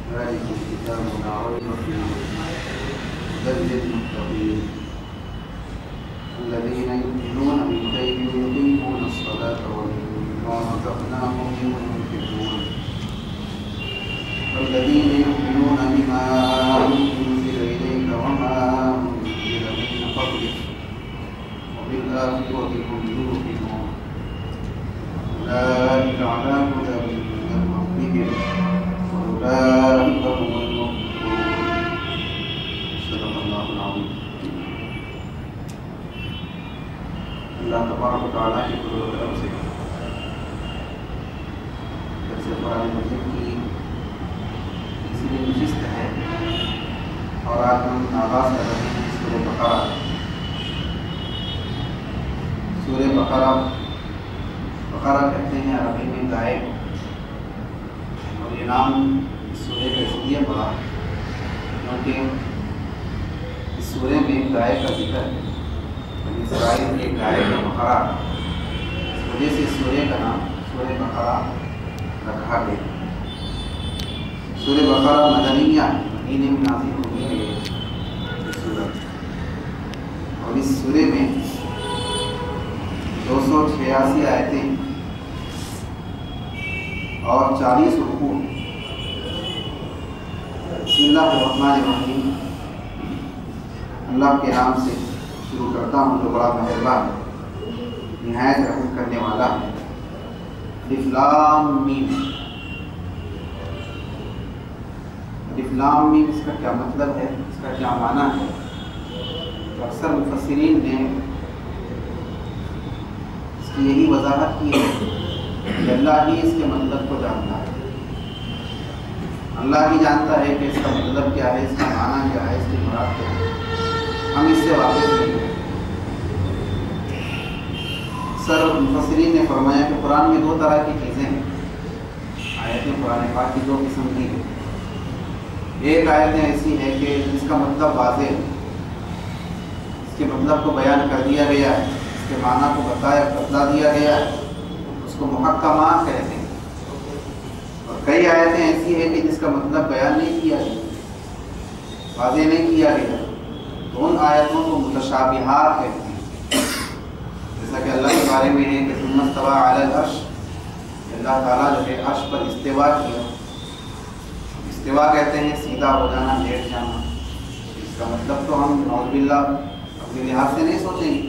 ذلك الكتاب لا ريب فيه هدى للمتقين الذين يؤمنون بالغيب ويقيمون الصلاة ومما رزقناهم ينفقون والذين يؤمنون بما أنزل إليك وما أنزل من قبلك وبالآخرة هم يوقنون أولئك على هدى من ربهم وأولئك هم المفلحون. صدق الله العظيم. اللہ تبارک و تعالیٰ کی فضل و کرم سے درس قرآن مجید کی تیسری نشست ہے اور آج ہم آغاز کر رہے ہیں سورہ بقرہ. سورہ بقرہ کہتے ہیں عربی میں گائے، اور یہ نام اس سورہ کا اس لیے پڑا کیونکہ اس سورہ میں ایک گائے کا ذکر ہے. اسرائیل کی ایک گائے کا بقرہ، اس وجہ سے اس سورہ کا نام سورہ بقرہ رکھا گیا. سورہ بقرہ مدنیہ مدینے میں نازل ہوئی ہے یہ سورت، اور اس سورہ میں 286 آیتیں اور 40 رکوع. بسم اللہ الرحمن الرحیم. اللہ کے نام سے شروع کرتا ہوں جو بڑا مہربان ہے، نہایت رحم کرنے والا ہے. الف لام میم. الف لام میم اس کا کیا مطلب ہے، اس کا کیا معنی ہے؟ تو اکثر مفسرین نے اس کی یہی وضاحت کی ہے کہ اللہ ہی اس کے مطلب کو جانتا ہے. اللہ ہی جانتا ہے کہ اس کا مطلب کیا ہے، اس کا معنی کیا ہے، اس کی مراد کیا ہے. ہم اس سے واقف نہیں ہیں. اکثر مفسرین نے فرمایا کہ قرآن میں 2 طرح کی چیزیں ہیں. آیتیں قرآن پاک کی 2 قسم کی ہیں. ایک آیتیں ایسی ہیں کہ جس کا مطلب واضح ہے، اس کے مطلب کو بیان کر دیا گیا ہے، اس کے معنی کو بتلا دیا گیا ہے، اس کو محکمات کہتے ہیں. اور کئی آیتیں ایسی ہیں کہ جس کا مطلب بیان نہیں کیا گیا، واضح نہیں کیا گیا، تو ان آیتوں کو متشابہات کہتے ہیں. جیسا کہ اللہ کے بارے میں ہے کہ ثم استوى علی العرش، اللہ تعالیٰ جو ہے عرش پر استوا کیا. استوا کہتے ہیں سیدھا ہو جانا، لیٹ جانا. اس کا مطلب تو ہم نعوذ باللہ اپنے لحاظ سے نہیں سوچیں گے.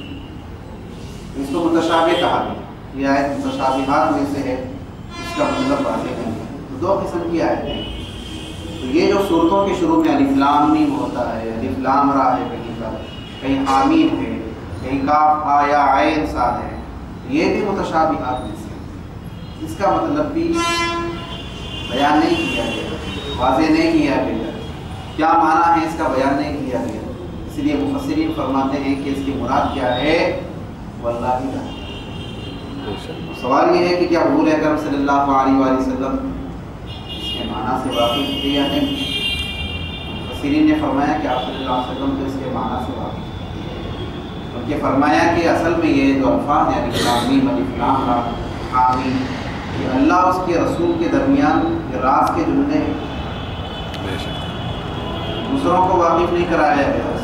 اس کو متشابہ کہا گیا. یہ آیت متشابہات میں سے ہے، اس کا مطلب واضح نہیں ہے. تو 2 قسم کی آیتیں ہیں. تو یہ جو صورتوں کے شروع میں الف لام میم ہوتا ہے، الف لام را ہے کہیں پر، کہیں حامیم ہے، کہیں کاف ہا یا عین صاد ہے، یہ بھی متشابہات میں سے. اس کا مطلب بھی بیان نہیں کیا گیا، واضح نہیں کیا گیا، کیا معنی ہے اس کا بیان نہیں کیا گیا. اس لیے مفسرین فرماتے ہیں کہ اس کی مراد کیا ہے، واللہ ہی جانتا ہے. سوال یہ ہے کہ کیا حضور اکرم صلی اللہ علیہ وآلہ وسلم اس کے معنی سے واقف تھے یا نہیں؟ مفسرین نے فرمایا کہ آپ صلی اللہ علیہ وسلم تو اس کے معنی سے واقف تھے. ان کے فرمایا کہ اصل میں یہ جو الفاظ ہیں الف لام میم، الف لام را، حامیم، کہ اللہ اس کے رسول کے درمیان یہ راز کے جملے ہیں، دوسروں کو واقف نہیں کرایا گیا.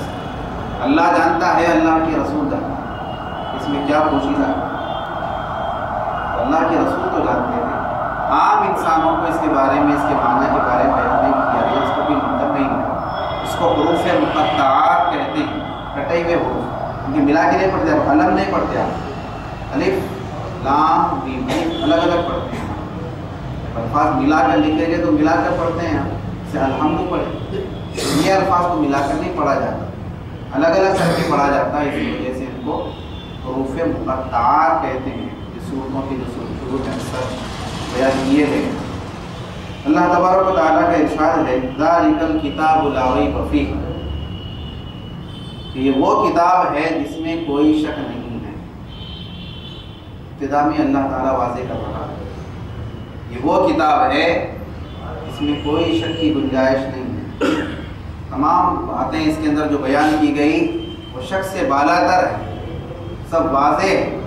اللہ جانتا ہے، اللہ کے رسول جانتا ہے. اس میں کیا پوشیدہ ہے؟ اللہ کے رسول تو جانتے ہیں، عام انسانوں کو اس کے بارے میں، اس کے معنی کے بارے میں بیان نہیں کیا گیا. اس کو بھی مطلب نہیں ہے. اس کو حروف مقطعات کہتے ہیں، کٹے ہوئے حروف. ان کے ملا کے نہیں پڑھتے، علم نہیں پڑھتے. آپ الف لام میم الگ الگ پڑھتے ہیں. الفاظ ملا کر لکھیں گے تو ملا کر پڑھتے ہیں. جیسے الحمد پڑھے، یہ الفاظ کو ملا کر نہیں پڑھا جاتا، الگ الگ کر کے پڑھا جاتا ہے. اس وجہ سے ان کو حروف مقطعات کہتے ہیں. صورتوں کی جو شروع میں اکثر بیان کیے گئے. اللہ تبارک و تعالیٰ کا ارشاد ہے ذالک الکتاب لا ریب فیہ، کہ یہ وہ کتاب ہے جس میں کوئی شک نہیں ہے. ابتدا میں اللہ تعالیٰ واضح کر رہا ہے یہ وہ کتاب ہے اس میں کوئی شک کی گنجائش نہیں ہے. تمام باتیں اس کے اندر جو بیان کی گئی وہ شک سے بالا تر ہے، سب واضح ہے،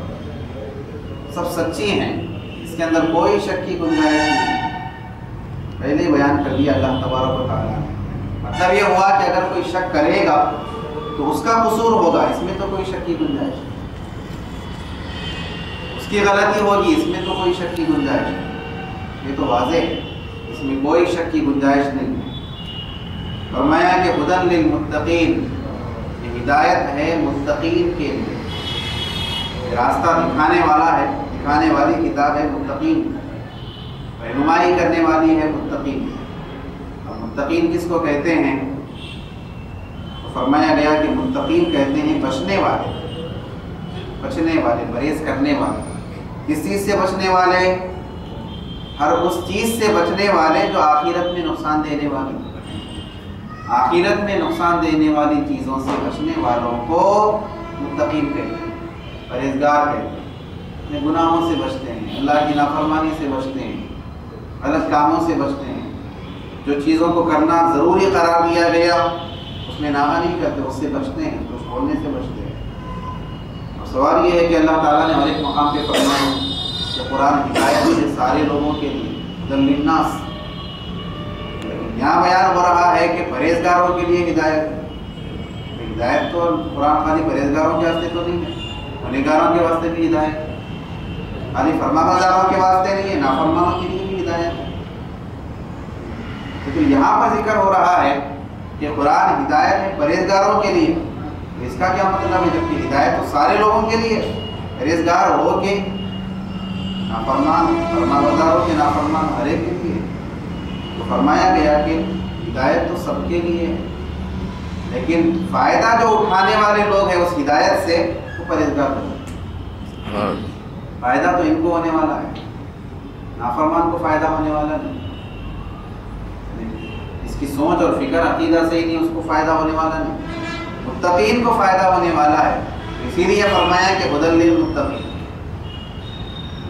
سب سچی ہیں. اس کے اندر کوئی شک کی گنجائش نہیں. پہلے ہی بیان کر دیا اللہ تبارک و تعالیٰ نے. مطلب یہ ہوا کہ اگر کوئی شک کرے گا تو اس کا قصور ہوگا، اس میں تو کوئی شک کی گنجائش نہیں. اس کی غلطی ہوگی، اس میں تو کوئی شک کی گنجائش نہیں. یہ تو واضح ہے، اس میں کوئی شک کی گنجائش نہیں ہے. فرمایا کہ ہدی للمتقین، یہ ہدایت ہے متقین کے لیے، راستہ دکھانے والا ہے، دکھانے والی کتاب ہے متقین، رہنمائی کرنے والی ہے متقین. اور متقین کس کو کہتے ہیں؟ تو فرمایا گیا کہ متقین کہتے ہیں بچنے والے، بچنے والے، پرہیز کرنے والے. کس چیز سے بچنے والے؟ ہر اس چیز سے بچنے والے جو آخرت میں نقصان دینے والی، آخرت میں نقصان دینے والی چیزوں سے بچنے والوں کو متقین کہتے ہیں، پرہیزگار کہتے ہیں. اپنے گناہوں سے بچتے ہیں، اللہ کی نافرمانی سے بچتے ہیں، غلط کاموں سے بچتے ہیں. جو چیزوں کو کرنا ضروری قرار دیا گیا اس میں ناغہ نہیں کرتے، اس سے بچتے ہیں، تو چھوڑنے سے بچتے ہیں. اور سوال یہ ہے کہ اللہ تعالیٰ نے ہر ایک مقام پہ فرمایا کہ قرآن ہدایت ہے سارے لوگوں کے لیے، ہدی للناس. لیکن یہاں بیان ہو رہا ہے کہ پرہیزگاروں کے لیے ہدایت ہے. ہدایت تو قرآن خالی پرہیزگاروں کے واسطے تو نہیں ہے، گنہگاروں کے واسطے بھی ہدایت ہے. خالی فرمانبرداروں کے واسطے نہیں ہے، نافرمانوں کے لیے بھی ہدایت ہے. لیکن یہاں پر ذکر ہو رہا ہے کہ قرآن ہدایت ہے پرہیزگاروں کے لیے. اس کا کیا مطلب ہے؟ جبکہ ہدایت تو سارے لوگوں کے لیے، پرہیزگار ہو کے نافرمان، فرمانبرداروں کے نافرمان ہر ایک کے لیے. تو فرمایا گیا کہ ہدایت تو سب کے لیے ہے، لیکن فائدہ جو اٹھانے والے لوگ ہیں اس ہدایت سے وہ پرہیزگار ہو. فائدہ تو ان کو ہونے والا ہے، نافرمان کو فائدہ ہونے والا نہیں. اس کی سوچ اور فکر عقیدہ سے ہی نہیں، اس کو فائدہ ہونے والا نہیں. متقین کو فائدہ ہونے والا ہے. اسی لیے فرمایا کہ ہدی للمتقین،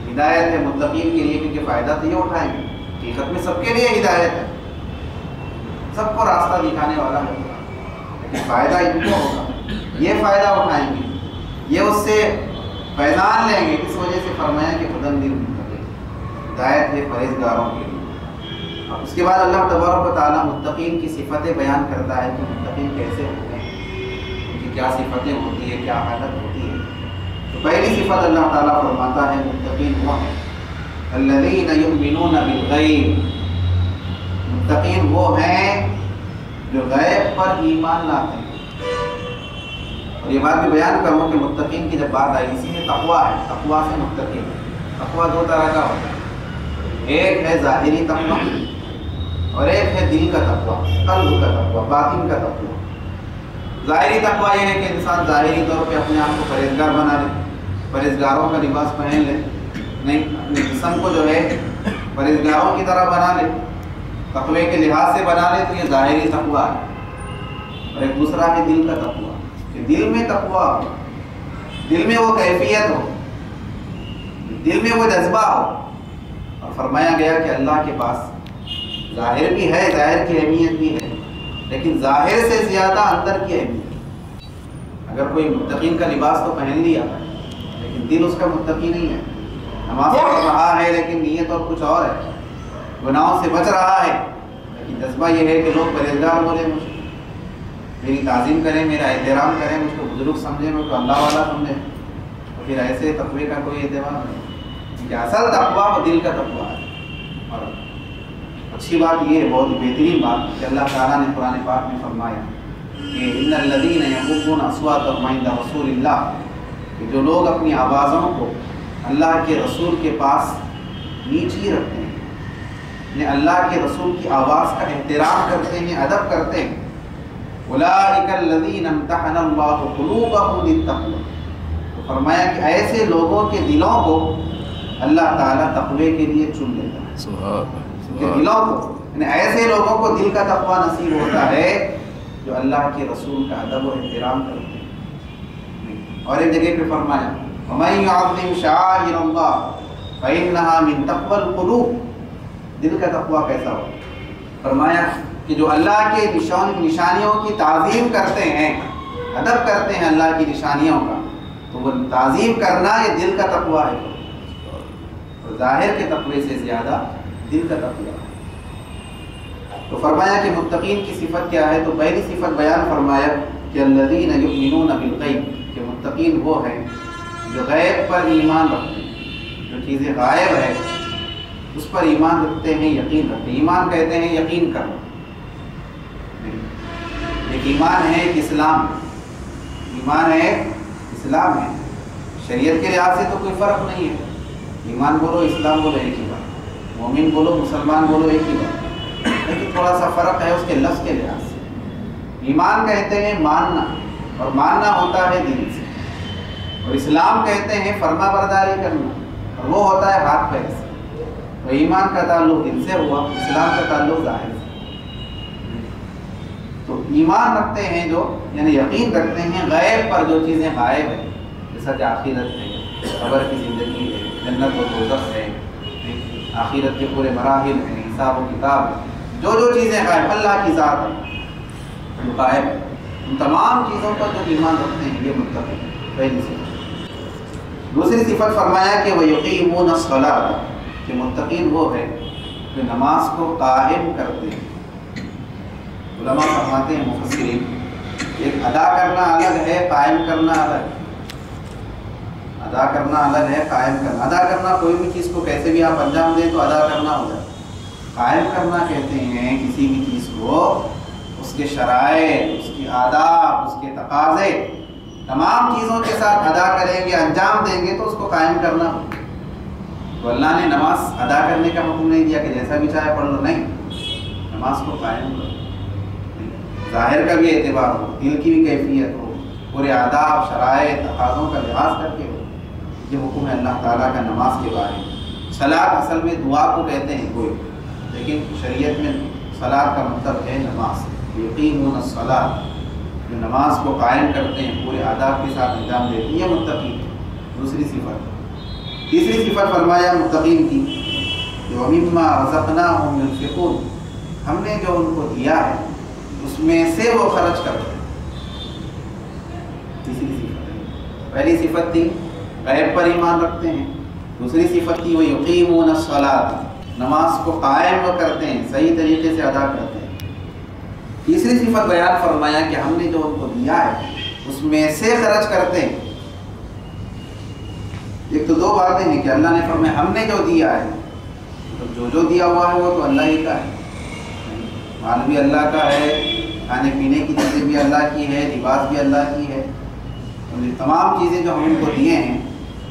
ہدایت ہے متقین کے لیے، کیونکہ فائدہ تو یہ اٹھائیں گے. حقیقت میں سب کے لیے ہدایت ہے، سب کو راستہ دکھانے والا ہے، لیکن فائدہ ان کو ہوگا. یہ فائدہ اٹھائیں گے، یہ اس سے فیضان لیں گے. اس وجہ سے فرمایا کہ ہدی للمتقین، ہدایت ہے پرہیزگاروں کے لیے. اور اس کے بعد اللہ تبارک و تعالیٰ متقین کی صفتیں بیان کرتا ہے کہ متقین کیسے ہوتے ہیں، ان کی کیا صفتیں ہوتی ہیں، کیا حالت ہوتی ہے. تو پہلی صفت اللہ تعالیٰ فرماتا ہے متقین وہ ہیں الذین یؤمنون بالغیب. متقین وہ ہیں جو غیب پر ایمان لاتے ہیں. اور یہ بات بھی بیان کروں کہ متقین کی جب بات آئی، اسی میں تقویٰ ہے. تقویٰ سے متقین، تقویٰ دو طرح کا ہوتا ہے، ایک ہے ظاہری تقویٰ اور ایک ہے دل کا تقویٰ، قلب کا تقویٰ، باطن کا تقویٰ. ظاہری تقویٰ یہ ہے کہ انسان ظاہری طور پہ اپنے آپ کو پرہیزگار بنا لے، پرہیزگاروں کا لباس پہن لے، نہیں اپنے جسم کو جو ہے پرہیزگاروں کی طرح بنا لے، تقوی کے لحاظ سے بنا لے. تو یہ ظاہری تقویٰ ہے. اور ایک دوسرا ہے دل کا تقویٰ، کہ دل میں تقویٰ ہو، دل میں وہ کیفیت ہو، دل میں وہ جذبہ ہو. اور فرمایا گیا کہ اللہ کے پاس ظاہر بھی ہے، ظاہر کی اہمیت بھی ہے، لیکن ظاہر سے زیادہ اندر کی اہمیت. اگر کوئی متقین کا لباس تو پہن لیا لیکن دل اس کا متقی نہیں ہے، نماز پڑھ رہا ہے لیکن نیت اور کچھ اور ہے، گناہوں سے بچ رہا ہے لیکن جذبہ یہ ہے کہ لوگ پرہیزگار بولے، مجھ میری تعظیم کریں، میرا احترام کریں، مجھ کو بزرگ سمجھیں، مجھ کو اللہ والا سمجھیں. تو پھر ایسے تقوی کا کوئی اہتمام نہیں، کہ اصل تقویٰ وہ دل کا تقویٰ ہے. اور اچھی بات یہ ہے، بہت بہترین بات، کہ اللہ تعالیٰ نے قرآن پاک میں فرمایا کہ ان الذین یغضون اصواتهم عند رسول اللہ، کہ جو لوگ اپنی آوازوں کو اللہ کے رسول کے پاس نیچی رکھتے ہیں، یعنی اللہ کے رسول کی آواز کا احترام کرتے ہیں، ادب کرتے ہیں. اولئک الذین امتحن اللہ قلوبهم للتقوی. تو فرمایا کہ ایسے لوگوں کے دلوں کو اللہ تعالیٰ تقوی کے لیے چن لیتا ہے. دلوں کو، یعنی ایسے لوگوں کو دل کا تقویٰ نصیب ہوتا ہے جو اللہ کے رسول کا ادب و احترام کرتے ہیں. اور ایک جگہ پہ فرمایا وَمَن يُعَظِّمْ شَعَائِرَ اللَّهِ فَإِنَّهَا مِن تَقْوَى الْقُلُوبِ. دل کا تقویٰ کیسا ہو؟ فرمایا کہ جو اللہ کے نشانیوں کی تعظیم کرتے ہیں، ادب کرتے ہیں اللہ کی نشانیوں کا، تو وہ تعظیم کرنا یہ دل کا تقویٰ ہے. ظاہر کے تقوی سے زیادہ دل کا تقویٰ ہے. تو فرمایا کہ متقین کی صفت کیا ہے؟ تو پہلی صفت بیان فرمایا کہ الذین یؤمنون بالغیب، کہ متقین وہ ہیں جو غیب پر ایمان رکھتے ہیں، جو چیزیں غائب ہے اس پر ایمان رکھتے ہیں، یقین رکھتے ہیں۔ ایمان کہتے ہیں یقین کرنا، ایک ایمان ہے، ایک اسلام ہے، ایمان ہے اسلام ہے۔ شریعت کے لحاظ سے تو کوئی فرق نہیں ہے، ایمان بولو اسلام بولو ایک ہی بات، مومن بولو مسلمان بولو ایک ہی بات، لیکن تھوڑا سا فرق ہے اس کے لفظ کے لحاظ سے۔ ایمان کہتے ہیں ماننا، اور ماننا ہوتا ہے دل سے، اور اسلام کہتے ہیں فرما برداری کرنا، اور وہ ہوتا ہے ہاتھ پیر سے۔ تو ایمان کا تعلق دل سے ہوا، اسلام کا تعلق ظاہر سے۔ تو ایمان رکھتے ہیں جو، یعنی یقین رکھتے ہیں غیب پر، جو چیزیں غائب ہیں، جیسا کہ آخرت ہے، قبر کی زندگی ہے، جنت و دوزخ ہے، آخرت کے پورے مراحل ہیں، حساب و کتاب ہے، جو جو چیزیں غائب، اللہ کی ذات ہے جو غائب ہے، ان تمام چیزوں پر جو ایمان رکھتے ہیں یہ متقی ہیں۔ پہلی صفت۔ دوسری صفت فرمایا کہ وَيُقِيمُونَ الصَّلَاةَ، کہ متقین وہ ہے جو نماز کو قائم کرتے ہیں۔ علماء فرماتے ہیں مفسرین، ایک ادا کرنا الگ ہے، قائم کرنا الگ ہے۔ ادا کرنا الگ ہے، قائم کرنا، ادا کرنا کوئی بھی چیز کو کیسے بھی آپ انجام دیں تو ادا کرنا ہو جاتا ہے۔ قائم کرنا کہتے ہیں کسی بھی چیز کو اس کے شرائط، اس کی آداب، اس کے تقاضے، تمام چیزوں کے ساتھ ادا کریں گے، انجام دیں گے تو اس کو قائم کرنا ہو۔ تو اللہ نے نماز ادا کرنے کا حکم نہیں دیا کہ جیسا بھی چاہے پڑھ لو، نہیں، نماز کو قائم کرو، ظاہر کا بھی اعتبار ہو، دل کی بھی کیفیت ہو، پورے آداب، شرائط، تقاضوں کا لحاظ کر کے ہو۔ یہ حکم ہے اللہ تعالیٰ کا نماز کے بارے میں۔ صلاۃ اصل میں دعا کو کہتے ہیں کوئی، لیکن شریعت میں صلاۃ کا مطلب ہے نماز۔ یقیمون الصلاۃ، جو نماز کو قائم کرتے ہیں، پورے آداب کے ساتھ انجام دیتے ہیں، یہ متقی ہے۔ دوسری صفت۔ تیسری صفت فرمایا متقین کی کہ وَمِمَّا رَزَقْنَاهُمْ يُنْفِقُونَ، ہم نے جو ان کو دیا ہے اس میں سے وہ خرچ کرتے ہیں۔ تیسری صفت ہے۔ پہلی صفت تھی غیب پر ایمان رکھتے ہیں، دوسری صفت تھی وَيُقِيمُونَ الصَّلَاةَ، نماز کو قائم وہ کرتے ہیں، صحیح طریقے سے ادا کرتے ہیں۔ تیسری صفت بیان فرمایا کہ ہم نے جو ان کو دیا ہے اس میں سے خرچ کرتے ہیں۔ ایک تو دو باتیں ہیں کہ اللہ نے فرمایا ہم نے جو دیا ہے، تو جو دیا ہوا ہے وہ تو اللہ ہی کا ہے، مال بھی اللہ کا ہے، کھانے پینے کی چیزیں بھی اللہ کی ہے، لباس بھی اللہ کی ہے، تمام چیزیں جو ہم ان کو دیے ہیں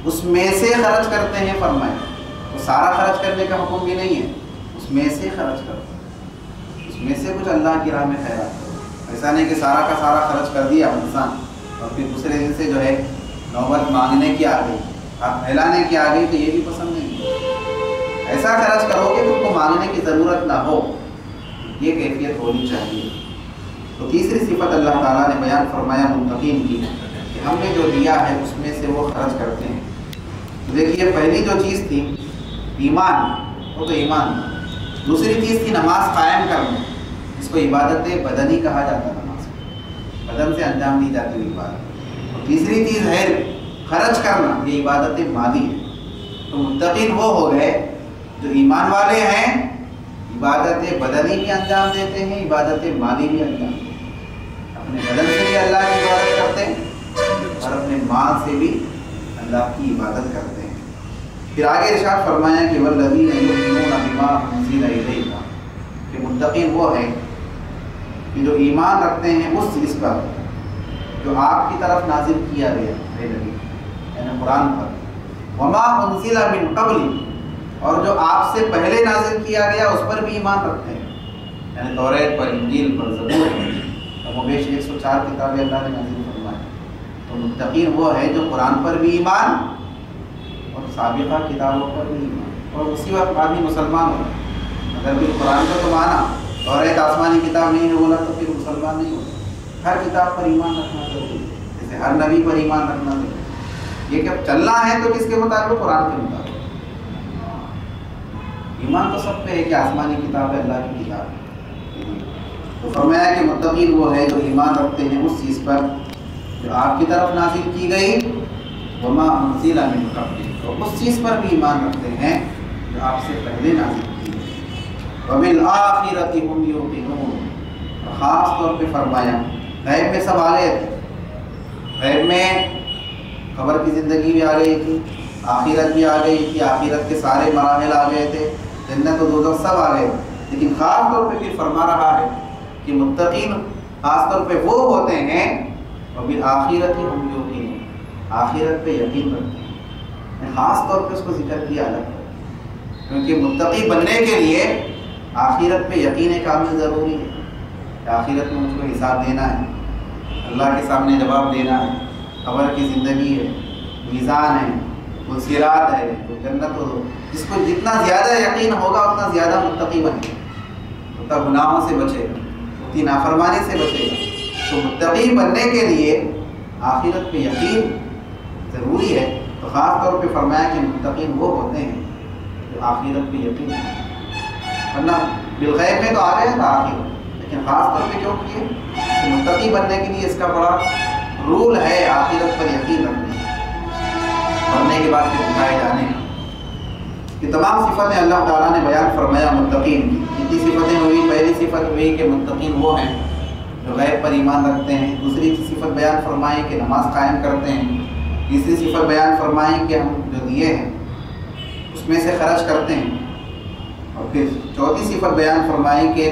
اس میں سے خرچ کرتے ہیں۔ فرمائے تو سارا خرچ کرنے کا حکم بھی نہیں ہے، اس میں سے خرچ کرتے ہیں، اس میں سے کچھ اللہ کی راہ میں خیرات کرو۔ ایسا نہیں کہ سارا کا سارا خرچ کر دیا انسان اور پھر دوسرے دن سے جو ہے نوبت مانگنے کی آ گئی، ہاتھ پھیلانے کی آ گئی، تو یہ بھی پسند نہیں ہے۔ ایسا خرچ کرو کہ تم کو مانگنے کی ضرورت نہ ہو، یہ کیفیت ہونی چاہیے۔ تو تیسری صفت اللہ تعالیٰ نے بیان فرمایا متقین کی کہ ہم نے جو دیا ہے اس میں سے وہ خرچ کرتے ہیں۔ تو دیکھیے پہلی جو چیز تھی ایمان، وہ تو ایمان، دوسری چیز تھی نماز قائم کرنا، اس کو عبادت بدنی کہا جاتا ہے، نماز بدن سے انجام دی جاتی ہوئی عبادت۔ اور تیسری چیز ہے خرچ کرنا، یہ عبادت مالی ہے۔ تو متقین وہ ہو گئے جو ایمان والے ہیں، عبادت بدنی بھی انجام دیتے ہیں، عبادت مالی بھی انجام دیتے ہیں، اپنے بدن سے بھی اللہ کی عبادت کرتے ہیں اور اپنے مال سے بھی اللہ کی عبادت کرتے ہیں۔ پھر آگے ارشاد فرمایا کہ والذین یؤمنون بما انزل الیک، کہ متقین وہ ہیں کہ جو ایمان رکھتے ہیں اس چیز پر جو آپ کی طرف نازل کیا گیا ہے، نبی یعنی قرآن پر، وما انزل من قبل، اور جو آپ سے پہلے نازل کیا گیا اس پر بھی ایمان رکھتے ہیں، یعنی توریت پر، انجیل پر، زبور پر، وہ بیش 104 کتابیں اللہ نے نازل فرمائی۔ تو متقین وہ ہے جو قرآن پر بھی ایمان اور سابقہ کتابوں پر بھی ایمان، اور اسی وقت آدمی مسلمان ہوگا۔ اگر بھی قرآن کو تو مانا، توریت آسمانی کتاب نہیں ہے بولا تو پھر مسلمان نہیں ہوگا۔ ہر کتاب پر ایمان رکھنا ضروری ہے، جیسے ہر نبی پر ایمان رکھنا ضروری ہے۔ یہ کہ چلنا ہے تو کس کے مطابق؟ قرآن کے مطابق۔ ایمان تو سب پہ ہے کہ آسمانی کتاب ہے، اللہ کی کتاب ہے۔ تو فرمایا کہ متقین وہ ہے جو ایمان رکھتے ہیں اس چیز پر جو آپ کی طرف نازل کی گئی، وما انزل من قبل، تو اس چیز پر بھی ایمان رکھتے ہیں جو آپ سے پہلے نازل کی گئی۔ وبالآخرۃ هم یوقنون، خاص طور پہ فرمایا غیب میں سب آ گئے تھے، غیب میں قبر کی زندگی بھی آ گئی تھی، آخرت بھی آ گئی تھی، آخرت کے سارے مراحل آ گئے تھے، جنت و دوزخ سب آ گئے، لیکن خاص طور پہ بھی فرما رہا ہے کہ متقین خاص طور پہ وہ ہوتے ہیں وبالآخرۃ هم یوقنون، آخرت پہ یقین رکھتے ہیں، خاص طور پہ اس کو ذکر کیا الگ، کیونکہ متقی بننے کے لیے آخرت پہ یقین کامل ضروری ہے کہ آخرت میں مجھ کو حساب دینا ہے، اللہ کے سامنے جواب دینا ہے، قبر کی زندگی ہے، میزان ہے، وہ صراط ہے، وہ جنت ہو، جس کو جتنا زیادہ یقین ہوگا اتنا زیادہ متقی بنے گا، اتنا گناہوں سے بچے گا، اتنی نافرمانی سے بچے گا۔ تو متقی بننے کے لیے آخرت پہ یقین ضروری ہے، تو خاص طور پہ فرمایا کہ متقین وہ ہوتے ہیں جو آخرت پہ یقین ہے، ورنہ بالغیب میں تو آ گیا تھا آخر، لیکن خاص طور پہ کیوں کیے کہ متقی بننے کے لیے اس کا بڑا رول ہے آخرت پر یقین رکھنے، مرنے کے بعد پھر اٹھائے جانے کا۔ یہ تمام صفتیں اللہ تعالیٰ نے بیان فرمایا متقین کی، کتنی صفتیں ہوئی؟ پہلی صفت ہوئی کہ متقین وہ ہیں جو غیب پر ایمان رکھتے ہیں، دوسری صفت بیان فرمائی کہ نماز قائم کرتے ہیں، تیسری صفت بیان فرمائی کہ ہم جو دیے ہیں اس میں سے خرچ کرتے ہیں، اور پھر چوتھی صفت بیان فرمائی کہ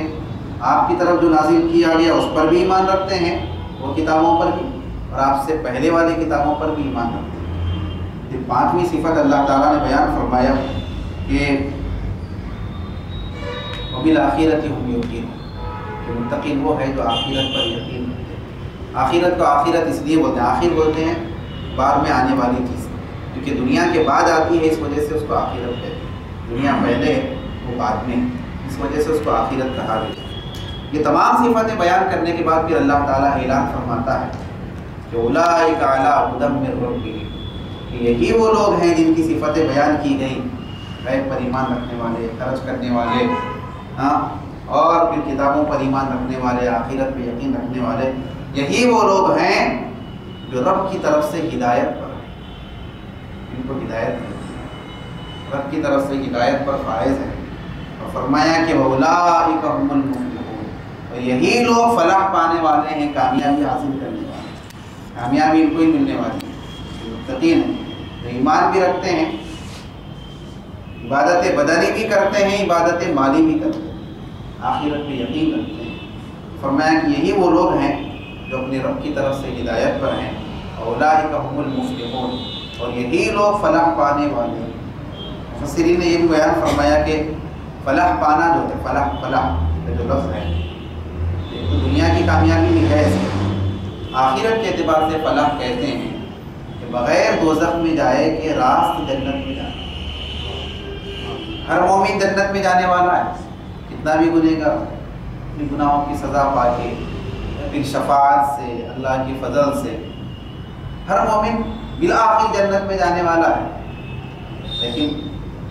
آپ کی طرف جو نازل کیا گیا اس پر بھی ایمان رکھتے ہیں، وہ کتابوں پر بھی، اور آپ سے پہلے والی کتابوں پر بھی ایمان رکھتے ہیں۔ پھر پانچویں صفت اللہ تعالیٰ نے بیان فرمایا کہ وبالآخرۃ هم یوقنون، کہ متقین وہ ہے جو آخرت پر یقین رکھتے ہیں۔ آخرت کو آخرت اس لیے بولتے ہیں، آخر بولتے ہیں بعد میں آنے والی چیز، کیونکہ دنیا کے بعد آتی ہے، اس وجہ سے اس کو آخرت کہتے ہیں، دنیا پہلے وہ بعد میں، اس وجہ سے اس کو آخرت کہا گیا۔ یہ تمام صفتیں بیان کرنے کے بعد پھر اللہ تعالیٰ اعلان فرماتا ہے کہ اولئک علی ھدی من ربہم، کہ یہی وہ لوگ ہیں جن کی صفتیں بیان کی گئی، غیب پر ایمان رکھنے والے، خرچ کرنے والے، ہاں، اور پھر کتابوں پر ایمان رکھنے والے، آخرت پہ یقین رکھنے والے، یہی وہ لوگ ہیں جو رب کی طرف سے ہدایت پر ہیں، ان کو ہدایت ملتی ہے، رب کی طرف سے ہدایت پر فائز ہے، اور فرمایا کہ اولئک هم المفلحون، اور یہی لوگ فلاح پانے والے ہیں، کامیابی حاصل کرنے والے ہیں، کامیابی ان کو ہی ملنے والی ہے، متقین ہیں، جو ایمان بھی رکھتے ہیں، عبادت بدنی بھی کرتے ہیں، عبادت مالی بھی کرتے ہیں، آخرت پہ یقین رکھتے ہیں۔ فرمایا کہ یہی وہ لوگ ہیں جو اپنے رب کی طرف سے ہدایت پر ہیں، اولئک هم المفلحون، اور یہی لوگ فلاح پانے والے ہیں۔ مفسرین نے یہ بھی بیان فرمایا کہ فلاح پانا جو ہے، فلاح کا جو لفظ ہے، ایک تو دنیا کی کامیابی بھی ہے، آخرت کے اعتبار سے فلاح کہتے ہیں کہ بغیر دوزخ میں جائے کہ راست جنت میں جائے۔ ہر مومن جنت میں جانے والا ہے، کتنا بھی گنہگار، اپنی گناہوں کی سزا پا کے، پھر شفاعت سے، اللہ کی فضل سے ہر مومن بالآخر جنت میں جانے والا ہے، لیکن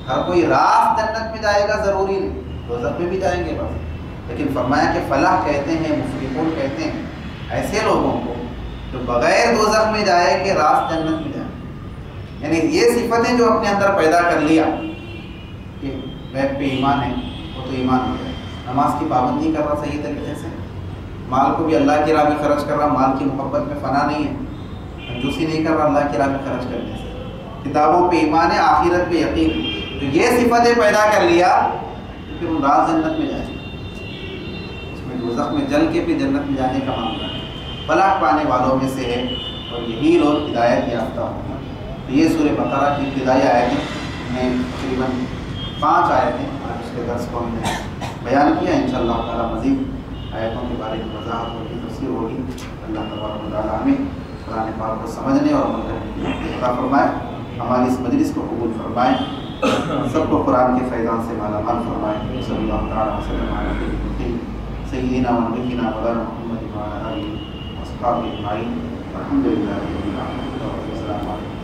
ہر کوئی راست جنت میں جائے گا ضروری نہیں، دوزخ میں بھی جائیں گے بس، لیکن فرمایا کہ فلاح کہتے ہیں، مفلحون کہتے ہیں ایسے لوگوں کو جو بغیر دوزخ میں جائے کہ راست جنت میں جائے، یعنی یہ صفتیں جو اپنے اندر پیدا کر لیا کہ غیب پہ ایمان ہے، وہ تو ایمان ہو جائے، نماز کی پابندی کر رہا صحیح طریقے سے، مال کو بھی اللہ کی راہ میں خرچ کر رہا، مال کی محبت میں فنا نہیں ہے، کنجوسی نہیں کر رہا اللہ کی راہ میں خرچ کرنے سے، کتابوں پہ ایمان ہے، آخرت پہ یقین ہے، تو یہ صفتیں پیدا کر لیا تو پھر ان راز جنت میں جائیں، اس میں دوزخ میں جل کے پھر جنت میں جانے کا معاملہ ہے، فلاح پانے والوں میں سے ہے، اور یہی لوگ ہدایت یافتہ ہوں۔ تو یہ سورہ بقرہ کی ابتدائی آیتیں میں تقریباً 5 آیتیں اور اس کے درس کو ہم نے بیان کیا، انشاءاللہ تعالیٰ مزید آیتوں کے بارے میں وضاحت ہوگی، تفسیر ہوگی۔ اللہ تبارک و تعالیٰ ہمیں قرآن پاک کو سمجھنے اور عمل کرنے کی عطا فرمائے، ہماری اس مجلس کو قبول فرمائے، سب کو قرآن کے فیضان سے مالا مال فرمائے۔ صلی اللہ تعالیٰ وسلم علی سیدنا و نبینا مولانا محمد وعلی آلہ وصحبہ اجمعین، الحمد للہ رب العالمین، السلام علیکم۔